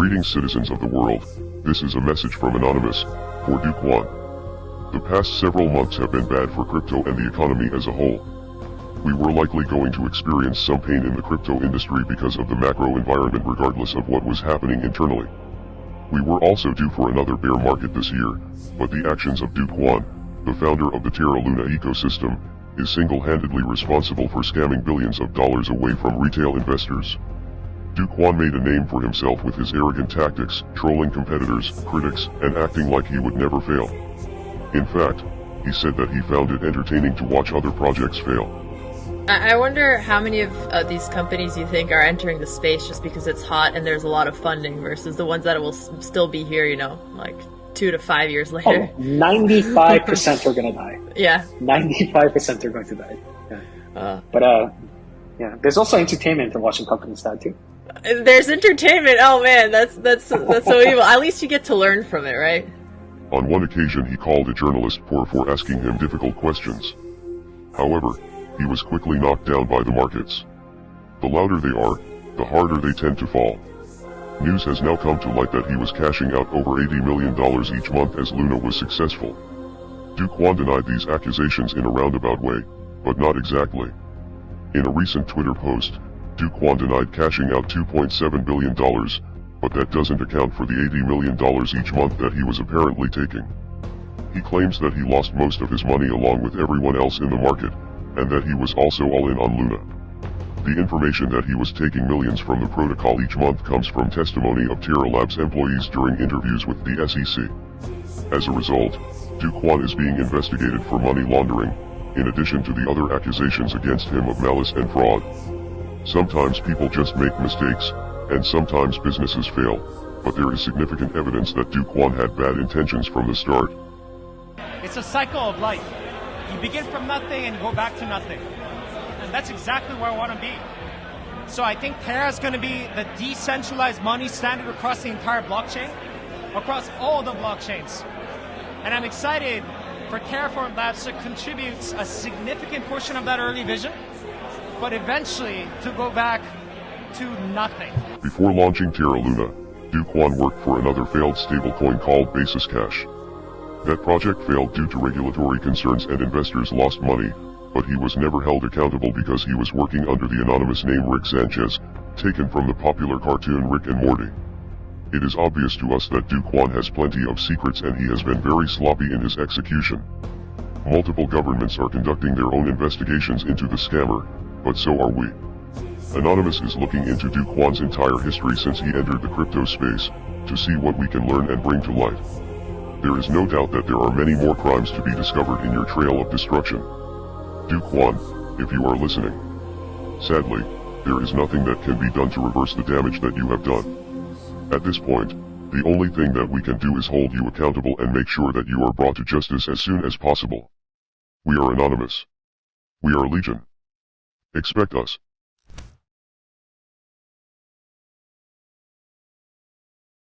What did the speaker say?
Greetings, citizens of the world. This is a message from Anonymous, for Do Kwan. The past several months have been bad for crypto and the economy as a whole. We were likely going to experience some pain in the crypto industry because of the macro environment regardless of what was happening internally. We were also due for another bear market this year, but the actions of Do Kwan, the founder of the Terra Luna ecosystem, is single-handedly responsible for scamming billions of dollars away from retail investors. Do Kwan made a name for himself with his arrogant tactics, trolling competitors, critics, and acting like he would never fail. In fact, he said that he found it entertaining to watch other projects fail. I wonder how many of these companies you think are entering the space just because it's hot and there's a lot of funding versus the ones that will still be here, you know, like 2 to 5 years later. 95% are going to die. Yeah. 95% are going to die. Yeah. Yeah, there's also entertainment in watching companies die too. There's entertainment. Oh man, that's so evil. At least you get to learn from it, right? On one occasion he called a journalist poor for asking him difficult questions. However, he was quickly knocked down by the markets. The louder they are, the harder they tend to fall. News has now come to light that he was cashing out over $80 million each month as Luna was successful. Do Kwan denied these accusations in a roundabout way, but not exactly. In a recent Twitter post, Do Kwan denied cashing out $2.7 billion, but that doesn't account for the $80 million each month that he was apparently taking. He claims that he lost most of his money along with everyone else in the market, and that he was also all in on Luna. The information that he was taking millions from the protocol each month comes from testimony of Terra Labs employees during interviews with the SEC. As a result, Do Kwan is being investigated for money laundering, in addition to the other accusations against him of malice and fraud. Sometimes people just make mistakes, and sometimes businesses fail, but there is significant evidence that Do Kwan had bad intentions from the start. It's a cycle of life. You begin from nothing and go back to nothing. And that's exactly where I want to be. So I think Terra is going to be the decentralized money standard across the entire blockchain, across all the blockchains. And I'm excited for Terraform Labs to contribute a significant portion of that early vision, but eventually to go back to nothing. Before launching Terra Luna, Do Kwan worked for another failed stablecoin called Basis Cash. That project failed due to regulatory concerns and investors lost money, but he was never held accountable because he was working under the anonymous name Rick Sanchez, taken from the popular cartoon Rick and Morty. It is obvious to us that Do Kwan has plenty of secrets and he has been very sloppy in his execution. Multiple governments are conducting their own investigations into the scammer, but so are we. Anonymous is looking into Do Kwan's entire history since he entered the crypto space, to see what we can learn and bring to light. There is no doubt that there are many more crimes to be discovered in your trail of destruction. Do Kwan, if you are listening. Sadly, there is nothing that can be done to reverse the damage that you have done. At this point, the only thing that we can do is hold you accountable and make sure that you are brought to justice as soon as possible. We are Anonymous. We are Legion. Expect us.